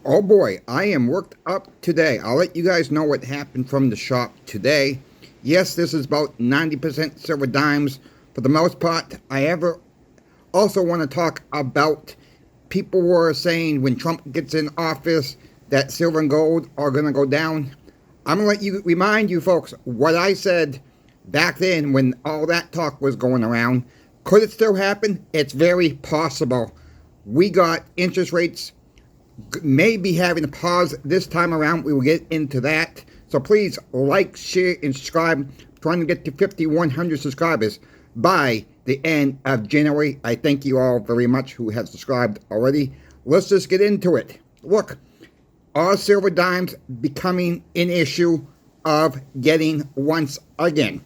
Oh boy, I am worked up today. I'll let you guys know what happened from the shop today. Yes, this is about 90% silver dimes for the most part. I ever also want to talk about people were saying when Trump gets in office that silver and gold are going to go down. I'm going to let you remind you folks what I said back then when all that talk was going around. Could it still happen? It's very possible. We got interest rates may be having a pause this time around. We will get into that. So please like, share, and subscribe. I'm trying to get to 5,100 subscribers by the end of January. I thank you all very much who have subscribed already. Let's just get into it. Look, are silver dimes becoming an issue of getting once again?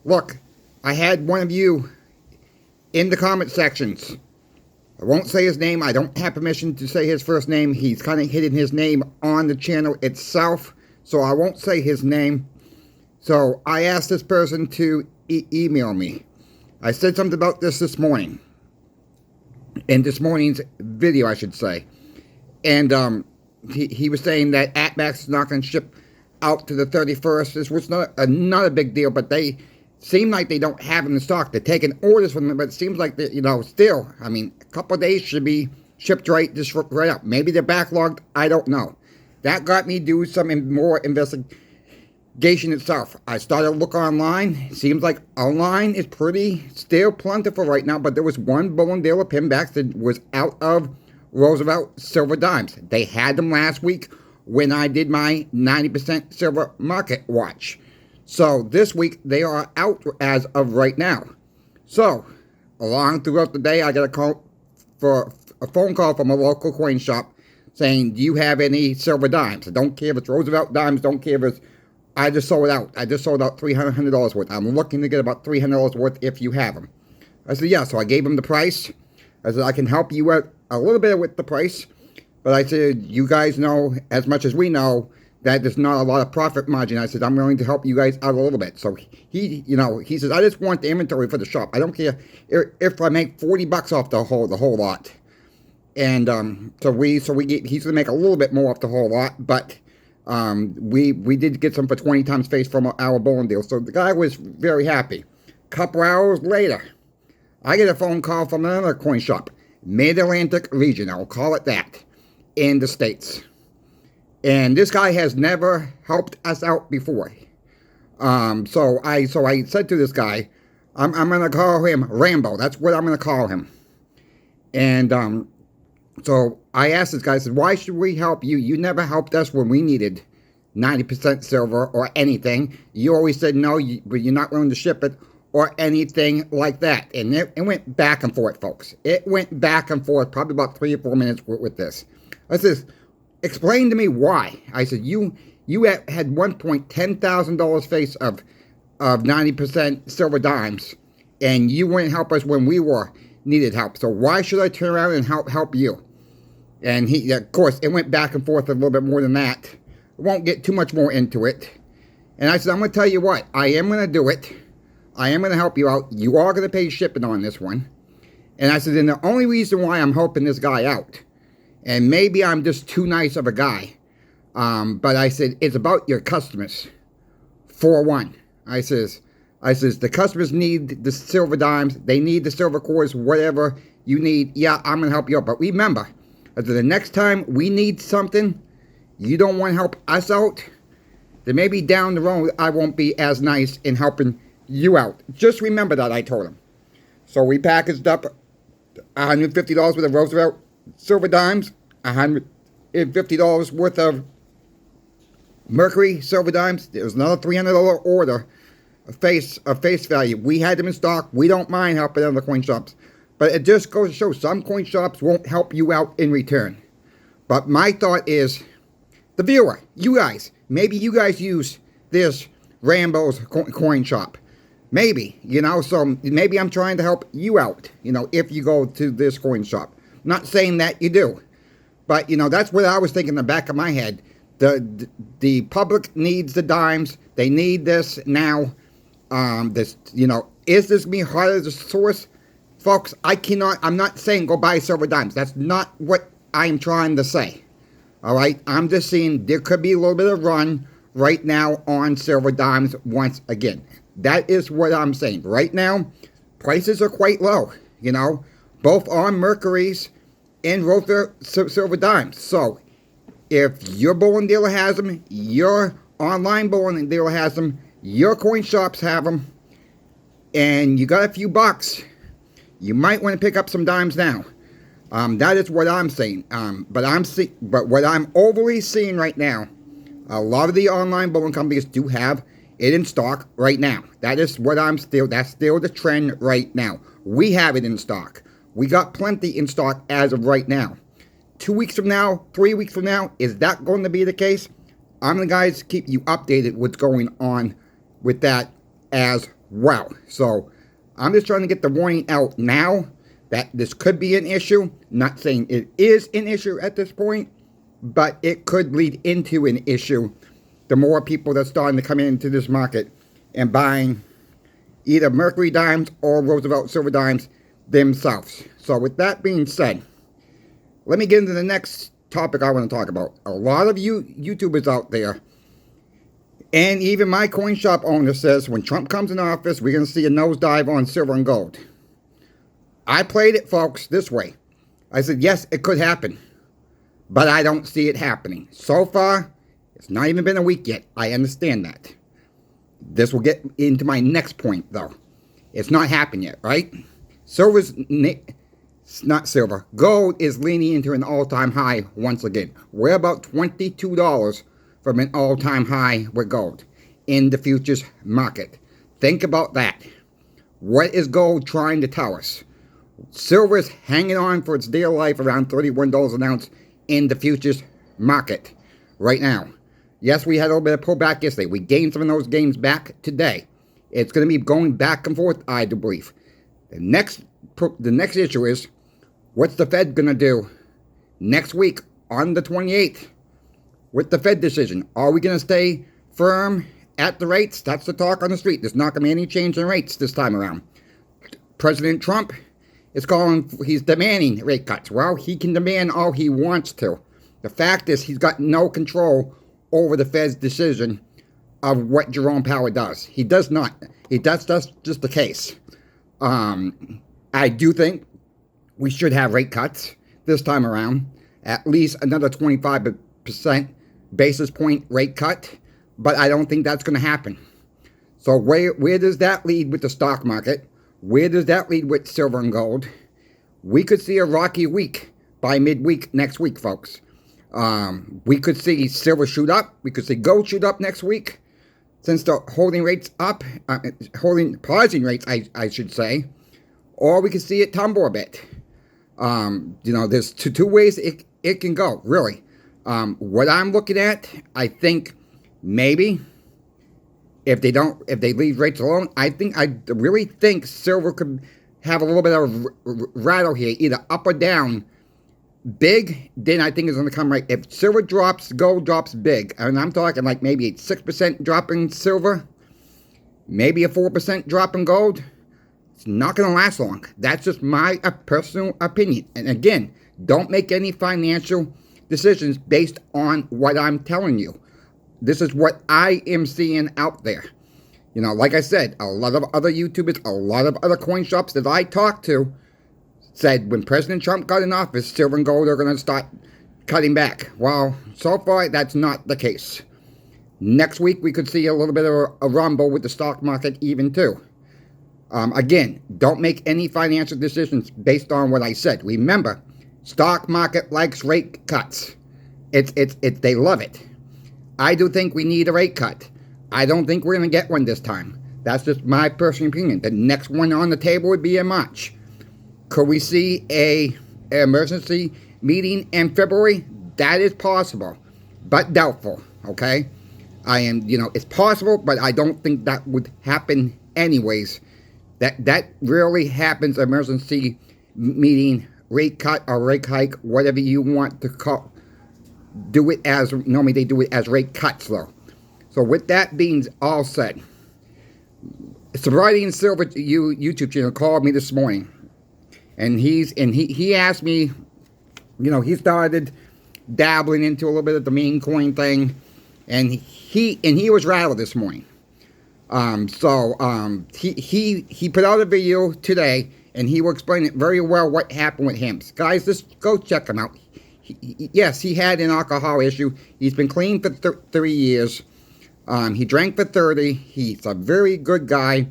Look, I had one of you in the comment sections. I won't say his name. I don't have permission to say his first name. He's kind of hidden his name on the channel itself, so I won't say his name. So I asked this person to email me. I said something about this morning, in this morning's video, I should say. And he was saying that APMEX is not going to ship out to the 31st. This was not a big deal, but they seem like they don't have them in stock. They're taking orders from them, but it seems like they, still, I mean, a couple of days should be shipped right up. Maybe they're backlogged. I don't know. That got me to do some more investigation itself. I started to look online. It seems like online is pretty still plentiful right now, but there was one bull and deal of pinbacks that was out of Roosevelt silver dimes. They had them last week when I did my 90% silver market watch. So this week they are out as of right now. So along throughout the day, I got a phone call from a local coin shop saying, "Do you have any silver dimes?" I don't care if it's Roosevelt dimes. Don't care if it's. I just sold out. I just sold out $300 worth. I'm looking to get about $300 worth if you have them. I said, yeah. So I gave him the price. I said, I can help you out a little bit with the price, but I said, you guys know as much as we know that there's not a lot of profit margin. I said, I'm willing to help you guys out a little bit. So he says, I just want the inventory for the shop. I don't care if I make $40 off the whole lot. And he's gonna make a little bit more off the whole lot, but we did get some for 20 times face from our bowling deal. So the guy was very happy. Couple hours later, I get a phone call from another coin shop, Mid-Atlantic region, I'll call it that, in the States. And this guy has never helped us out before. So I said to this guy, I'm going to call him Rambo. That's what I'm going to call him. And so I asked this guy, I said, why should we help you? You never helped us when we needed 90% silver or anything. You always said no, but you're not willing to ship it or anything like that. And it went back and forth, folks. It went back and forth, probably about 3 or 4 minutes with this. I said, explain to me why. I said, you had one point $10,000 face of 90% silver dimes, and you wouldn't help us when we needed help. So why should I turn around and help you? And he, of course, it went back and forth a little bit more than that. I won't get too much more into it. And I said, I'm going to tell you what, I am going to do it. I am going to help you out. You are going to pay shipping on this one. And I said, and the only reason why I'm helping this guy out, and maybe I'm just too nice of a guy, but I said, it's about your customers. For one, I says, the customers need the silver dimes. They need the silver cores, whatever you need. Yeah, I'm going to help you out. But remember, I said, the next time we need something, you don't want to help us out, then maybe down the road, I won't be as nice in helping you out. Just remember that, I told him. So we packaged up $150 worth of Roosevelt silver dimes, $150 worth of Mercury silver dimes. There was another $300 order of face value. We had them in stock. We don't mind helping other coin shops, but it just goes to show some coin shops won't help you out in return. But my thought is, the viewer, you guys, maybe you guys use this Rambo's coin shop. Maybe, so maybe I'm trying to help you out, if you go to this coin shop. Not saying that you do, but, that's what I was thinking in the back of my head. The public needs the dimes. They need this now. Is this me harder to source? Folks, I'm not saying go buy silver dimes. That's not what I'm trying to say. All right, I'm just saying there could be a little bit of run right now on silver dimes once again. That is what I'm saying. Right now, prices are quite low, you know, both on Mercury's and Rother silver dimes. So if your bullion dealer has them, your online bullion dealer has them, your coin shops have them, and you got a few bucks, you might want to pick up some dimes now. That is what I'm saying. But what I'm overly seeing right now, a lot of the online bullion companies do have it in stock right now. That is what that's still the trend right now. We have it in stock. We got plenty in stock as of right now. 2 weeks from now, 3 weeks from now, is that going to be the case? I'm the guys keep you updated what's going on with that as well. So I'm just trying to get the warning out now that this could be an issue. Not saying it is an issue at this point, but it could lead into an issue the more people that are starting to come into this market and buying either Mercury dimes or Roosevelt silver dimes themselves. So with that being said, let me get into the next topic I want to talk about. A lot of you YouTubers out there, and even my coin shop owner says when Trump comes in office, we're going to see a nosedive on silver and gold. I played it, folks, this way. I said, yes, it could happen, but I don't see it happening. So far, it's not even been a week yet. I understand that. This will get into my next point, though. It's not happened yet, right? Not silver. Gold is leaning into an all-time high once again. We're about $22 from an all-time high with gold in the futures market. Think about that. What is gold trying to tell us? Silver is hanging on for its dear life around $31 an ounce in the futures market right now. Yes, we had a little bit of pullback yesterday. We gained some of those gains back today. It's going to be going back and forth, I do believe. The next issue is, what's the Fed going to do next week on the 28th with the Fed decision? Are we going to stay firm at the rates? That's the talk on the street. There's not going to be any change in rates this time around. President Trump he's demanding rate cuts. Well, he can demand all he wants to. The fact is he's got no control over the Fed's decision of what Jerome Powell does. He does not. That's just the case. I do think we should have rate cuts this time around. At least another 25% basis point rate cut. But I don't think that's going to happen. So where does that lead with the stock market? Where does that lead with silver and gold? We could see a rocky week by midweek next week, folks. We could see silver shoot up. We could see gold shoot up next week. Since the holding rates up, pausing rates, I should say. Or we could see it tumble a bit. There's two ways it can go, really. What I'm looking at, I think maybe if they leave rates alone, I really think silver could have a little bit of rattle here, either up or down big, then I think it's going to come right. If silver drops, gold drops big, and I'm talking like maybe a 6% drop in silver, maybe a 4% drop in gold, it's not going to last long. That's just my personal opinion. And again, don't make any financial decisions based on what I'm telling you. This is what I am seeing out there. Like I said, a lot of other YouTubers, a lot of other coin shops that I talked to said when President Trump got in office, silver and gold are going to start cutting back. Well, so far, that's not the case. Next week, we could see a little bit of a rumble with the stock market even too. Again, don't make any financial decisions based on what I said. Remember, stock market likes rate cuts. They love it. I do think we need a rate cut. I don't think we're going to get one this time. That's just my personal opinion. The next one on the table would be in March. Could we see an emergency meeting in February? That is possible, but doubtful, okay? It's possible, but I don't think that would happen anyways. That rarely happens, emergency meeting, rate cut or rate hike, whatever you want to call. Normally they do it as rate cuts, though. So with that being all said, Sobriety and Silver YouTube channel called me this morning, and he asked me, he started dabbling into a little bit of the meme coin thing, and he was rattled this morning. He put out a video today, and he will explain it very well what happened with him. Guys, just go check him out. Yes, he had an alcohol issue. He's been clean for 3 years. He drank for 30. He's a very good guy.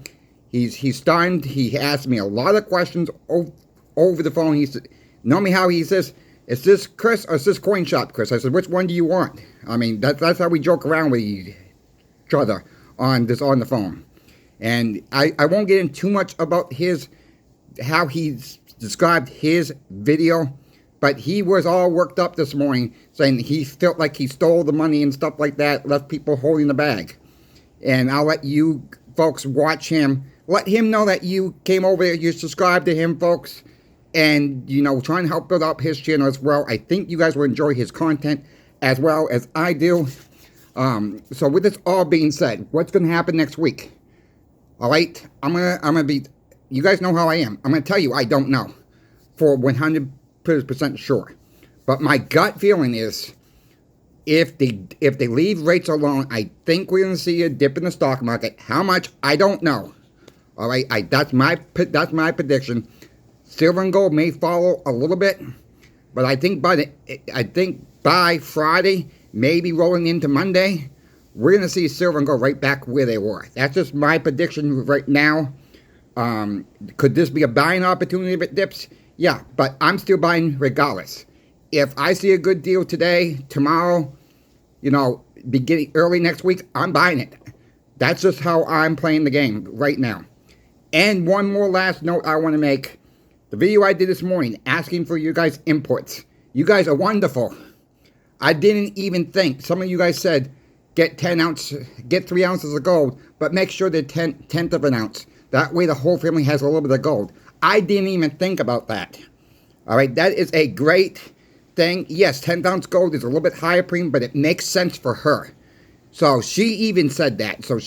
He's starting. He asked me a lot of questions over the phone. He said, "Know me how?" He says, "Is this Chris or is this Coin Shop Chris?" I said, "Which one do you want?" I mean, that's how we joke around with each other on the phone. And I won't get into too much about how he's described his video, but he was all worked up this morning, saying he felt like he stole the money and stuff like that, left people holding the bag. And I'll let you folks watch him. Let him know that you came over there, you subscribed to him, folks, and, trying to help build up his channel as well. I think you guys will enjoy his content as well as I do. So with this all being said, what's going to happen next week? All right, I'm gonna be. You guys know how I am. I'm gonna tell you I don't know for 100% sure, but my gut feeling is if they leave rates alone, I think we're gonna see a dip in the stock market. How much? I don't know. All right, that's my prediction. Silver and gold may follow a little bit, but I think by Friday, maybe rolling into Monday, we're going to see silver and gold right back where they were. That's just my prediction right now. Could this be a buying opportunity if it dips? Yeah, but I'm still buying regardless. If I see a good deal today, tomorrow, beginning early next week, I'm buying it. That's just how I'm playing the game right now. And one more last note I want to make. The video I did this morning asking for you guys' inputs. You guys are wonderful. I didn't even think. Some of you guys said, get 3 ounces of gold, but make sure they're tenth of an ounce. That way the whole family has a little bit of gold. I didn't even think about that. All right, that is a great thing. Yes, 10th ounce gold is a little bit higher premium, but it makes sense for her. So she even said that. So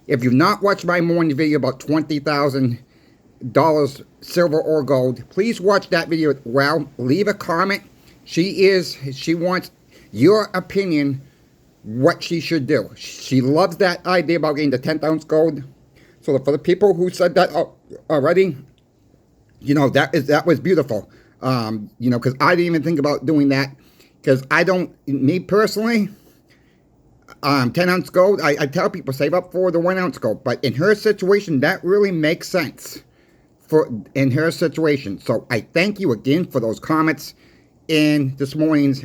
if you've not watched my morning video about $20,000 silver or gold, please watch that video. Well, leave a comment. She wants your opinion, what she should do. She loves that idea about getting the 10th ounce gold. So for the people who said that already, that was beautiful. Because I didn't even think about doing that. Because me personally, 10 ounce gold, I tell people save up for the 1 ounce gold. But in her situation, that really makes sense in her situation. So I thank you again for those comments in this morning's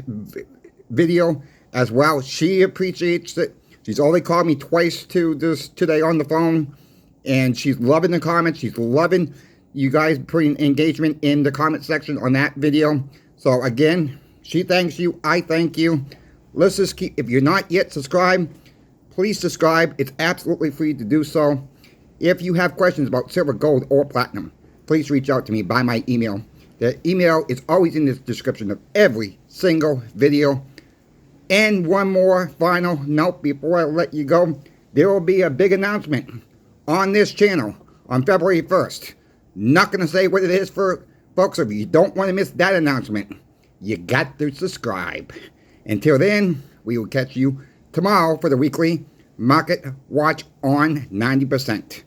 video as well. She appreciates it. She's only called me twice today on the phone, and she's loving the comments. She's loving you guys putting engagement in the comment section on that video. So again, she thanks you. I thank you. Let's just if you're not yet subscribed, please subscribe. It's absolutely free to do so. If you have questions about silver, gold, or platinum, please reach out to me by my email. The email is always in the description of every single video. And one more final note before I let you go. There will be a big announcement on this channel on February 1st. Not going to say what it is for folks. If you don't want to miss that announcement, you got to subscribe. Until then, we will catch you tomorrow for the weekly Market Watch on 90%.